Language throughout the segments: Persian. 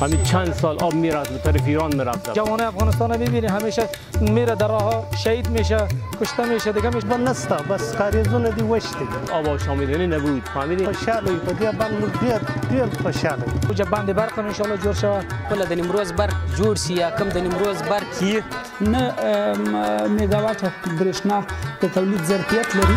همین چند سال آب میرفت به طرف ایران میرفت. جوان افغانستان رو ببینید همیشه میره در راه شهید میشه، کشته میشه دیگه میشه. با نستا بس کاریزونه دی وشتی. آب شاملنی نبود، فهمیدی؟ خوشحالی بدی بند دیر خوشحالی. وجه بند برق ان شاء الله جور شود. ولا د نیمروز برق جوړ شي یا کم د نیمروز برق کی نه میگاوات برېښنا د تولید ظرفیت لري.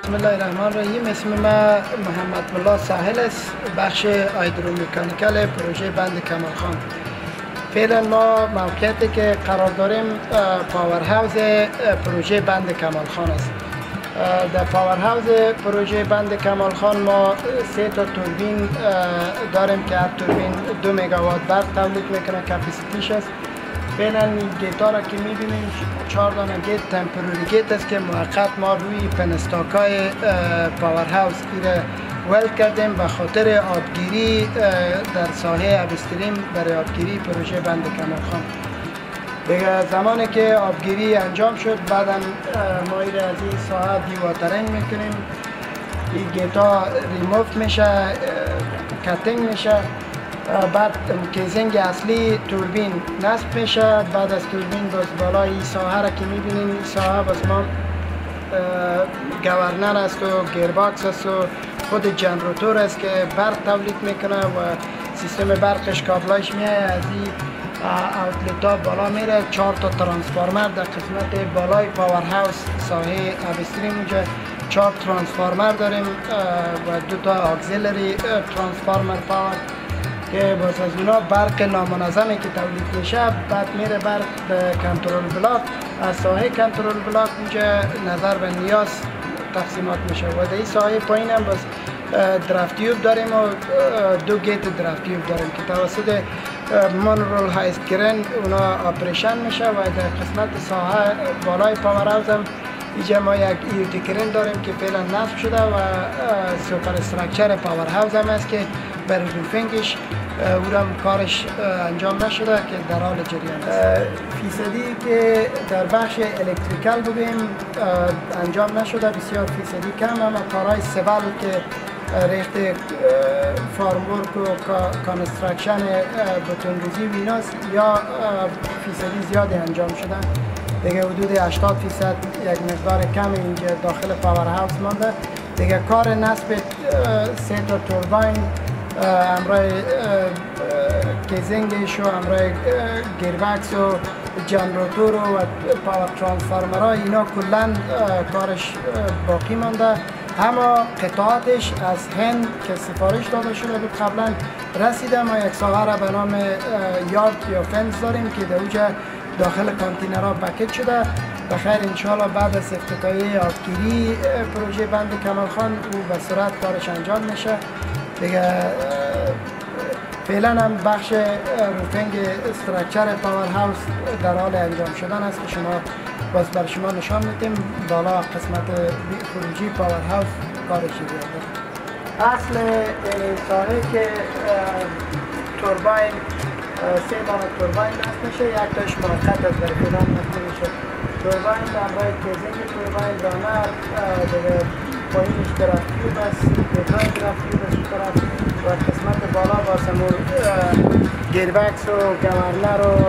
بسم الله الرحمن الرحیم. اسم من محمد ملا ساحل است، بخش هایدرومکانیکال پروژه بند کمال خان. فعلا ما موقعیتی که قرار داریم پاور هاوس پروژه بند کمال خان است. در پاور هاوس پروژه بند کمال خان ما 3 تا توربین داریم که هر توربین 2 مگاوات برق تولید میکنه، کپاسیتیش است. فعلا این گیت ها را که میبینیم 4 دانه گیت تمپروری گیت است که موقت ما روی پنستاکای پاور هاوس ایره ول کردیم به خاطر آبگیری در ساحه ابستریم، برای آبگیری پروژه بند کمال خان. دیگه زمانی که آبگیری انجام شد بعدا ما ایره از این ساحه دیواترینگ میکنیم. این گیت ها ریموف میشه، کتینگ میشه، بعد کیزینگ اصلی توربین نصب میشه. بعد از توربین باز بالای این ساحه را که میبینین، این ساحه باز ما گورنر است و گیرباکس است و خود جنراتور است که برق تولید میکنه و سیستم برقش کابلایش میاد از این اوتلت ها بالا میره. 4 تا ترانسفارمر در قسمت بالای پاور هاوس ساحه ابستریم اونجا 4 ترانسفارمر داریم و 2 تا اکسیلری ترانسفارمر پاور که باز از اونا برق نامنظمی که تولید میشه بعد میره برق به کنترل بلاک. از ساحه کنترل بلاک اونجا نظر به نیاز تقسیمات میشه و در این ساحه پایین هم باز درافتیوب داریم و 2 گیت درافتیوب داریم که توسط مونورول هایست کرن اونا آپریشن میشه و در قسمت ساحه بالای پاور هاوس هم اینجا ما یک ایوتی کرن داریم که فعلا نصب شده و سوپر استراکچر پاور هاوس هم است که برای روفینگش او هم کارش انجام نشده که در حال جریان است. فیصدی که در بخش الکتریکال بگیم انجام نشده، بسیار فیصدی کم، اما کارهای سیول که ریخت فارمورک و کانسترکشن بتونریزی و ایناست یا فیصدی زیادی انجام شده. دیگه حدود 80% یک مقدار کم اینجا داخل پاور هاوس مانده. دیگه کار نصب 3 تا توربین همراه کیزینگش و همراه گیربکس و جنراتور و پاور ترانسفارمرها اینا کلا کارش باقی مانده. اما قطعاتش از هند که سفارش داده شده بود قبلا رسیده. ما یک ساحه را به نام یارد یا فنس داریم که در اونجا داخل کانتینرها پکیج شده. بخیر انشاءالله بعد از افتتاحیه آبگیری پروژه بند کمال خان او به سرعت کارش انجام میشه. دیگه فعلا هم بخش روفینگ استراکچر پاور هاوس در حال انجام شدن است که شما باز بر شما نشان میدیم. بالا قسمت خروجی پاور هاوس کارش دیگه. اصل ساحه که توربین 3 دانه توربین نصب میشه، یک تاش موقت از در فعلا نصب میشه. توربین همراه کیزینگ توربین دانر دیگه پایینش درافتیوب است، گیت‌های درافتیوب است طرف و قسمت بالا با سمور گیربکس و گورنر و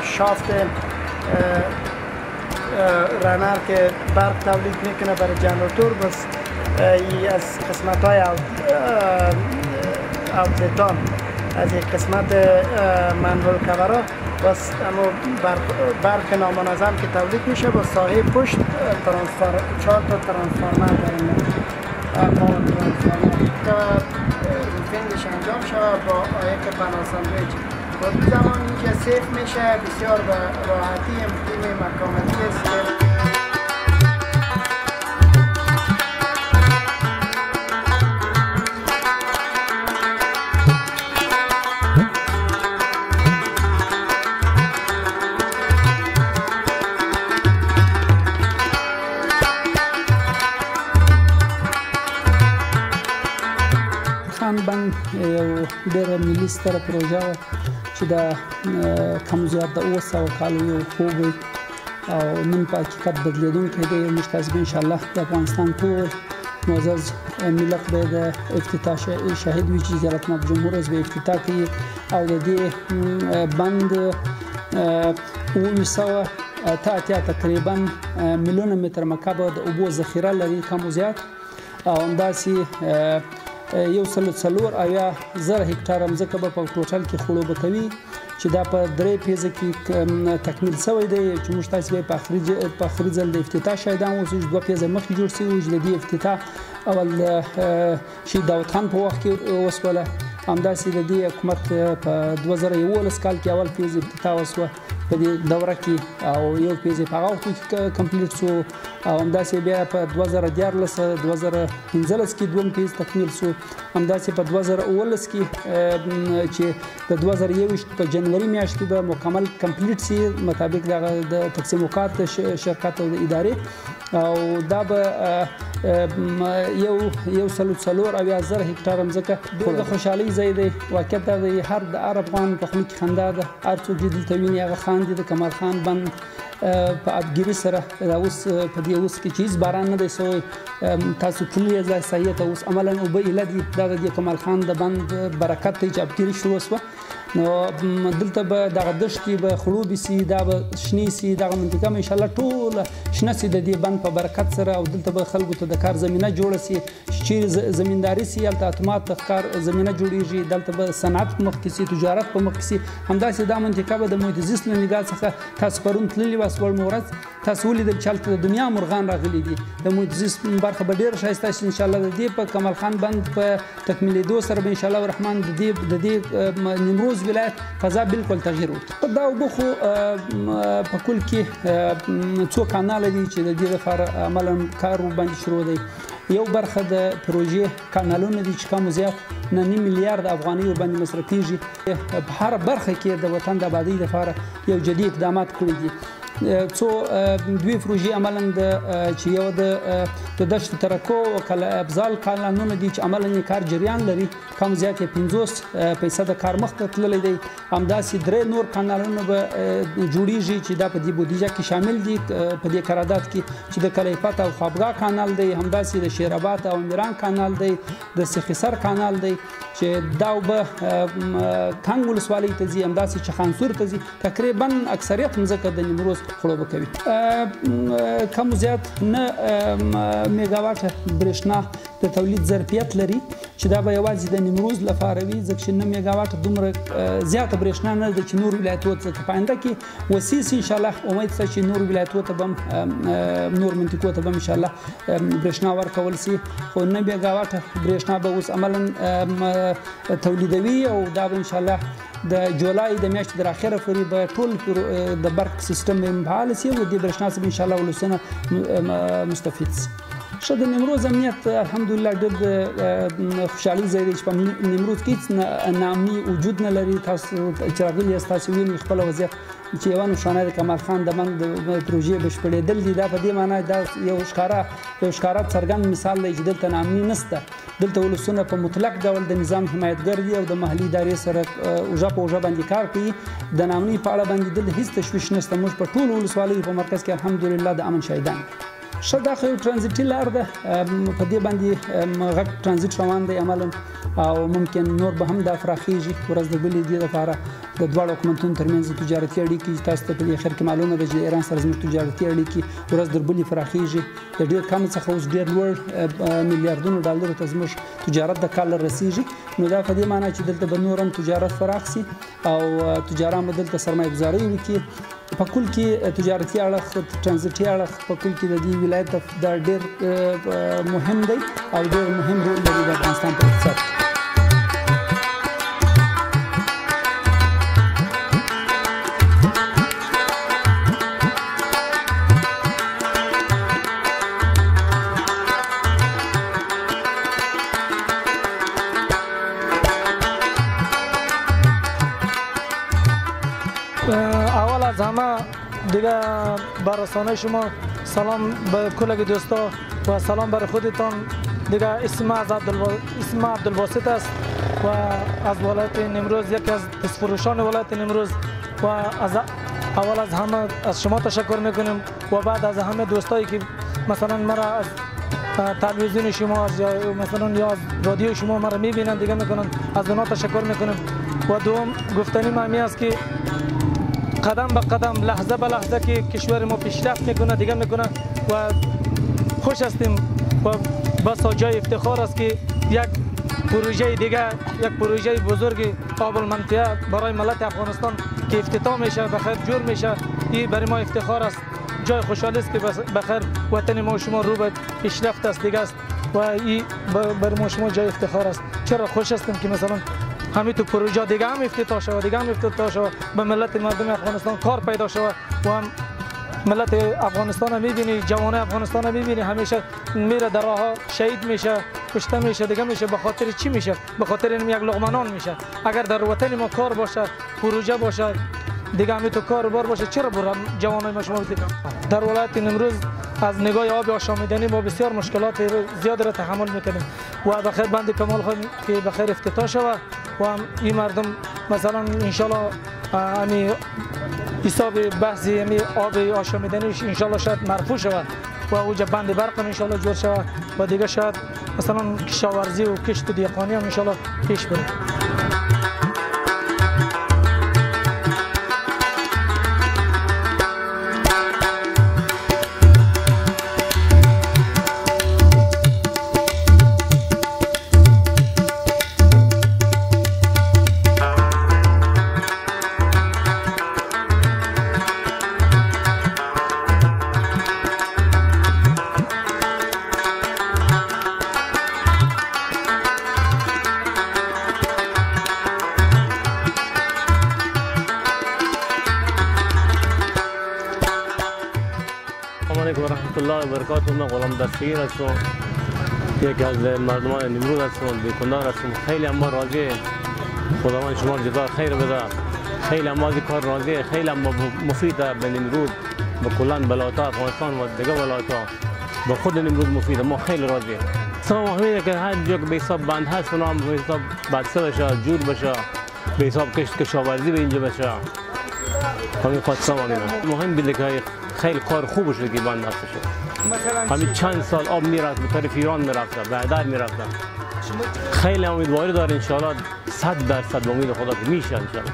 شافت رانر که برق تولید میکنه برای جنراتور، بس ای از قسمت های اوتلتان از یک قسمت منهول کورا بس اما برق نامنظم که تولید میشه با ساحه پشت 4 تا ترانسفورمر داریم که فیندش انجام شود با یک پناه ساندویچ. با زمان اینجا سیف میشه، بسیار به راحتی امکان مکانتی است. بند یو ډېره ملي ستره پروژه وه چې د کم زیات د 200 کالو یو خوب وي او نن په حقیقت بدلېدونکی دی. موږ تاسو به انشاءالله د افغانستان ټول معزز ملت به د افتتاح شاهد وي چې زیارتماب جمهور رئیس به افتتاح کوي او د دې بند 280 تقریبا میلیونه متر مکعب د اوبو ذخیره لري کم زیات او همداسې 140,000 هکتاره مځکه به په ټوټل کې خړوبه کوي چې دا په 3 پیزه کې تکمیل شوی دی چې موږ تاسو به په آخري ځل د افتتاح شاهدان اوسو. 2 پیزه مخکې جوړ شوي چې د دې افتتاح اول شهید داود خان په وخت کې وسوله. همداسې د دې حکومت په 2011 کال کې اول پیزه افتتاح وسوه په دې دوره کې او یو پیزه په هغه وخت کې کمپلیټ شو او همداسې بیا په 2015 کې دوم پیز تکمیل شو. همداسې په 2019 کې چې د 2021 په جنوري میاشت کې به مکمل کمپلیټ شي مطابق د تقسیم اوقات شرکت او د ادارې او دا به 140,000 هکتاره مځکه د خوشحالۍ ځای دی. واقعیت دا دی هر د هر افغان په خوله کې خندا ده، هر څوک چې دلته ویني هغه خاندي. د کمال خان بند په ابګیري سره دا اوس په دې اوس کې چې هېڅ باران نه دی شوی، تاسو تللي ځای صحیح ته اوس عملا اوبه ایله دي. دا د کمال خان د بند برکت دی چې ابګیري شروع شوه. نو دلته به دغه دښتې به خړوبې سي، دا به شنې سي، دغه منطقه به انشاءالله ټوله شنه سي د دې بند په برکت سره او دلته به خلکو ته د کار زمینه جوړه سي. چیرې زمینداري سي هلته اتومات د کار زمینه جوړیږي، دلته به صنعت په مخ کې سي، تجارت په مخ کې سي. همداسې دا منطقه به د محیط زیست له نګاه څخه تاسو پرون تللي واست وړمه ورځ تاسو ولیدل چې هلته د دنیا مرغان راغلي دي. د محیط زیست برخه به ډېره ښایسته شي انشاءالله. د دې په کمال خان بند په تکمیلېدو سره به انشاءالله الرحمن د دې نیمروز ولایت فضا بالکل تغییر وکړي. دا اوبه خو په کل کې څو کاناله دي چې د دې لپاره عملا کار ورباندې شروع دی. یو برخه د پروژې کانالونه دي چې کم زیات 9 میلیارد افغانۍ ورباندې مصرفېږي. په هره برخه کې د وطن د آبادۍ لپاره یو جدي اقدامات کړي دي. څو دوی پروژې عملا چې یو د دشت ترکو او ابزال کانالونه دي چې عملا یې کار جریان لري، کم زیات 50% کار مخته تللی دی. همداسې 3 نور کانالونه به جوړیږي چې دا په دې بودیجه کې شامل دي په دې قرارداد کې چې د کلیفت او خوابګاه کانال دی، همداسې د شیرآباد او میران کانال دی، د سخیسر کانال دی چې دا اوبه کنګ ولسوالۍ ته ځي، همداسې چخانسور ته ځي. تقریبا اکثریت مځکه د نیمروز خړوبه کوي. کم زیات 9 میګاواټه برېښنا د تولید ظرفیت لري چې دا به یوازې د نیمروز لپاره وي، ځکه چې 9 میګاواټه دومره زیاته برېښنا نه ده چې نور ولایتونو ته په آینده کې وسیع شي. انشاءالله امید شته چې نور ولایتونو ته به نور منطقو ته به انشاءالله برېښنا ورکول شي. خو 9 میګاواټه برېښنا به اوس عملا تولیدوي او دا به انشاءالله د جولای د میاشتې تر اخره پورې به ټول د برق سیستم فعال شي او د دې برېښنا څخه انشاءالله ولسونه مستفید شي. ښه د نیمروز امنیت الحمدلله ډېر د خوشحالۍ ځای دی چې په نیمروز کې هېڅ ناامني وجود نه لري. تاسو چې راغلي یاست تاسو وینئ خپله وضعیت چې یوه نښانه د کمال خان د بند پروژې بشپړېدل دي. دا په دې معنا دا یو ښکاره څرګند مثال دی چې دلته ناامني نشته. دلته ولسونه په مطلق ډول د نظام حمایتګر دي او د محلي ادارې سره اوږه په اوږه باندې کار کوي. د ناامنۍ په اړه باندې دلته هېڅ تشویش نشته. موږ په ټولو ولسوالیو په مرکز کې الحمدلله د امن شاهدان. ښه دا خو یو ټرانزیټي لار ده، په دې باندې غټ ټرانزیټ روان دی عملا او ممکن نور به هم دا پراخیږي ورځ د بلې دې لپاره د دواړو حکومتونو ترمنځ تجارتي اړیکې تاسو ته په دې اخر کې معلومه ده چې د ایران سره زموږ تجارتي اړیکې ورځ در بلې پراخیږي د ډېر کم څخه اوس ډېر لوړ میلیارډونو ډالرو ته زموږ تجارت د کال رسیږي نو دا په دې معنی چې دلته به نور هم تجارت پراخ سي او تجاران به دلته سرمایه ګزاري وکړي په کل کې تجارتي اړخ ترانزیتي اړخ په کل کې د دې ولایت دا ډېر مهم دی او ډېر مهم رول لري د افغانستان په اقتصاد کې. اول از همه دیگه بر رسانه شما سلام به کل دوستا و سلام برای خودتان. دیگه اسم عبدالباسط است و از ولایت نیمروز، یکی از دستفروشان ولایت نیمروز و از اول از همه از شما تشکر میکنیم و بعد از همه دوستایی که مثلا مرا از تلویزیون شما یا مثلا یا از رادیو شما مرا میبینن دیگه میکنن، از اونها تشکر میکنیم. و دوم گفتنی معنی است که قدم به قدم لحظه به لحظه که کشور ما پیشرفت میکنه دیگه میکنه و خوش هستیم و بس جای افتخار است که یک پروژه دیگه، یک پروژه بزرگ آب المنطقه برای ملت افغانستان که افتتاح میشه بخیر جور میشه، این برای ما افتخار است. جای خوشحالی است که بخیر وطن ما و شما رو به پیشرفت است دیگه است و این برای ما شما جای افتخار است. چرا خوش هستیم که مثلا همین تو پروژه دیگه هم افتتاح شود، دیگه هم افتتاح شود، به ملت مردم افغانستان کار پیدا شود و هم ملت افغانستان میبینی، جوانای افغانستان میبینی همیشه میره در راه شهید میشه، کشته میشه، دیگه میشه. به خاطر چی میشه؟ به خاطر این یک لقمه نان میشه. اگر در وطن ما کار باشه، پروژه باشه، دیگه همین تو کار بار باشه، چرا برام جوانای ما شما در ولایت نیمروز از نگاه آب آشامیدنی ما بسیار مشکلات زیاد را تحمل میکنیم و بخیر بند کمال خواهیم که بخیر افتتاح شود و این مردم مثلا انشالله امی حساب بحثی امی آب آشامیدنیش انشالله شاید مرفوع شود و اوجا بند برق هم انشالله جور شود و دیگه شاید مثلا کشاورزی و کشت دیقانی هم انشالله پیش بره. السلام علیکم و رحمت الله و برکاته. من غلام دستگیر هستم، یکی از مردمان نیمروز هستم، دکاندار هستم. خیلی هم راضی، خداوند شما رو جزای خیر بده. خیلی هم از کار راضی، خیلی هم مفیده به نیمروز، به کلان ولایت افغانستان و دیگه ولایت ها. به خود نیمروز مفیده، ما خیلی راضی. سلام حمیده که هر جا که به حساب بند هست اونها به حساب بسته بشه، جور بشه، به حساب کشاورزی به اینجا بشه. همین خواستم مهم بیده که خیلی کار خوب شده که بند هست شد. همین چند سال آب میرفت به طرف ایران میرفت، به هدر میرفت. خیلی امیدواری داره انشاءالله 100% امید خدا که میشه انشاءالله.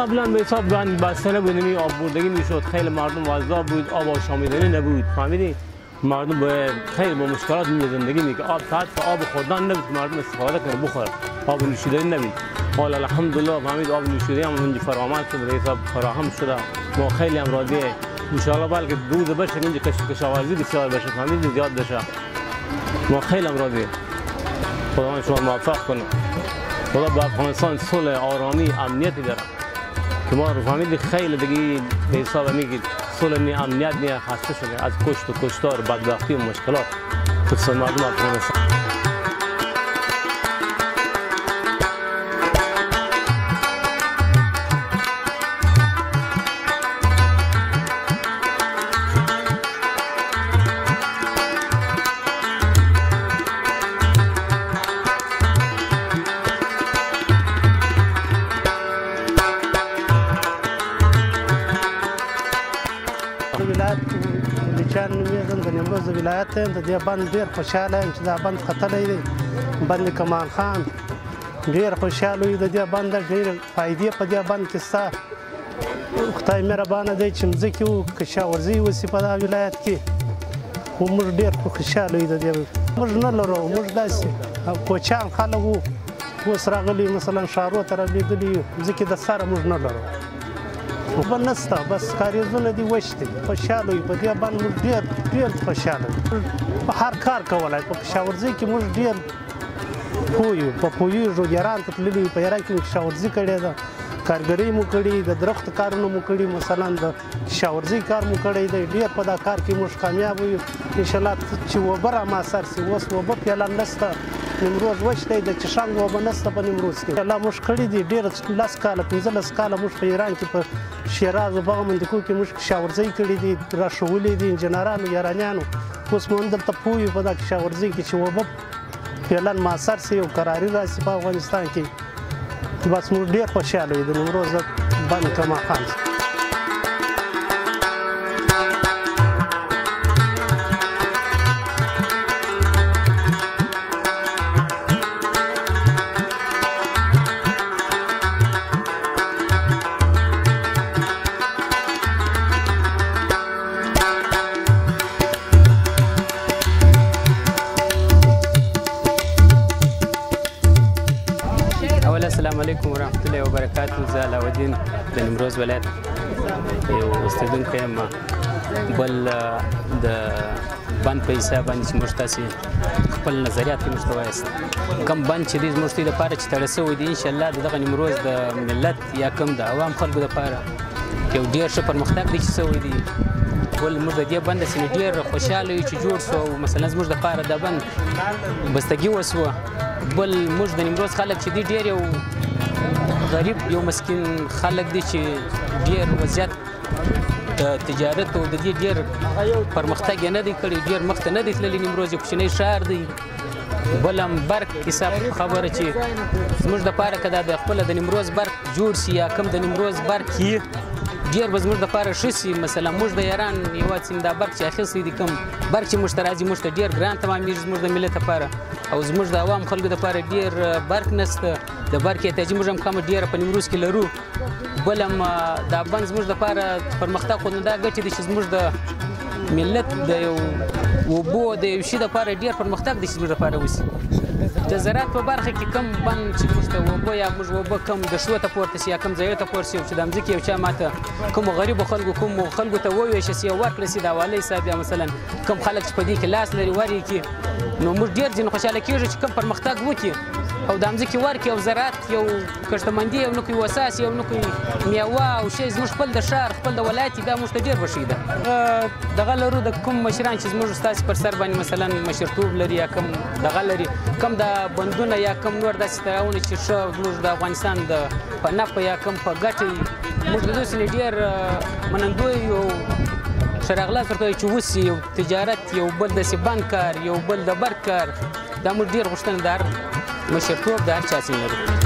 قبلا به حساب بند بسته نبود، نمی آب بردگی میشد، خیلی مردم وضع بود، آب آشامیدنی نبود، فهمیدی؟ مردم به خیلی با مشکلات زندگی میکنه. آب فقط آب خوردن نبود، مردم استفاده کنه بخوره، آب نوشیدنی نبود. حالا الحمدلله فهمید آب نوشیدنی هم اینجا فرآمد شد، به حساب فراهم شده. ما خیلی هم راضیه. انشاءالله بلکه روز بشه اینجا کشاورزی بسیار بشه، فهمید زیاد بشه. ما خیلی هم راضیه. خداوند شما موفق کنه. خدا به افغانستان صلح، آرامی، امنیتی داره. که ما رو فهمید خیلی دیگه به حساب میگید صلح نی، امنیت نی، خسته شده از کشت و کشتار، بدبختی و مشکلات. خصوصا مردم افغانستان. ولایت لچان میزن د نیمروز ولایت ته د دې بند ډیر خوشاله چې دا بند خطرې دی بند کمال خان ډېر خوشحاله وي د دې بند ډېر فایدې په دې بند کې شته خدای مهربانه دی چې مځکې کشاورزي وشي په دا ولایت کې خو موږ ډېر خوشحاله یو د دې موږ نه لرو موږ داسې کوچیان خلک وو اوس راغلي مثلا ښارو ته رالېږلي یو ځکه د سره موږ نه لرو بل نشته بس کاریزونه دي وشتي خوشحاله یو په دې باندې موږ ډېر خوشحاله یو په هر کار کولی په کشاورزي کې موږ ډېر پوه یو په پوهېږو ایران ته تللي یو په ایران کې مو کشاورزي کړې ده کارګرۍ مو کړي د درختو کارونه مو کړي مثلا د کشاورزي کار مو کړی دی ډېر په دا کار کې موږ کامیاب یو انشاءالله چې اوبه راماسر شي اوس اوبه فعلا نشته نیمروز وچ دی د چشانګ اوبه نشته په نیمروز کې الله موږ کړي دي ډېر 10 کاله 15 کاله موږ په ایران کې په شیراز او بغه مندکو کې موږ کشاورزي کړي دي راښولي دي انجینرانو ایرانیانو اوس مو دلته پوه یو په دا کشاورزي کې چې اوبه فعلا ماسر شي او قراري راشي په افغانستان کې بس موږ ډېر خوشحاله یو د نیمروز بند کمال خان السلام علیکم ورحمت الله وبرکاتہ زه علاوالدین د نیمروز ولایت یو اوسیدونکی یم بل د بند په حساب باندې چې موږ تاسې خپل نظریات موږ ته وایاست کوم بند چې دی زموږ ته دپاره چې تړل شوی دی انشاءالله د دغه نیمروز د ملت یا کوم د عوام خلکو دپاره یو ډېر ښه پرمختګ دی چې شوی دی بل موږ د دې بند سره ډېر خوشحاله یو چې جوړ شو مثلا زموږ دپاره دا بند بستګي وسوه بل موږ د نیمروز خلک چې دی ډېر یو غریب یو مسکین خلک دی چې ډېر وضعیت د تجارت او د دې ډېر پرمختګ یې نه دی کړی ډېر مخته نه دی تللی نیمروز یو کوچنی ښار دی بل هم برق حساب خبره چې زموږ دپاره که دا د خپله د نیمروز برق جوړ شي یا کوم د نیمروز برق یي ډېر به زموږ دپاره ښه شي مثلا موږ د ایران هېواد سیم دا برق چې اخیستی دی کوم برق چې موږ ته راځي موږ ته ډېر ګران تمامېږي زموږ د ملت دپاره او زموږ د عوام خلکو دپاره ډېر برق نشته د برق احتیاجي موږ هم کمه ډېره په نیمروز کې لرو بل هم دا بند زموږ دپاره پرمختګ خو نو دا ګټې دي چې زموږ د ملت د یو اوبو د یو شي دپاره ډېر پرمختګ دی چې زموږ دپاره وشي د زراعت په برخه کې کم بند چې موږ ته اوبه یا موږ اوبه کم د شو ته پورته شي یا کم ځایو ته پورته شي چې د مځکې یو چا ماته کومو غریبو خلکو کومو خلکو ته وویشل شي او ورکړل شي د حوالې حساب یا مثلا کوم خلک چې په دې کې لاس لري ورکړي نو موږ ډېر ځینې خوشحاله کېږو چې کوم پرمختګ وکړي او د مځکې ورکړي او زراعت یو کښتمندي یو نه کوي وساس یو نه کوي میوه او شی زموږ خپل د ښار خپل د ولایت دا موږ ته ډېر بښي ده دغه لرو د کوم مشران چې زموږ ستاسې پر سر باندې مثلا مشرتوب لري یا کوم دغه لري کوم د بندونه یا کوم نور داسې تړاوونه چې ښه زموږ د افغانستان د په نفع یا کوم په ګټه موږ د دوی سره ډېر منندوی یو ښه راغلاست ورته وایي چې وسي یو تجارت یو بل داسې بند کار یو بل د برق کار دا موږ ډېر غوښتنه د هر مشرتوب د هر چا څخه لرو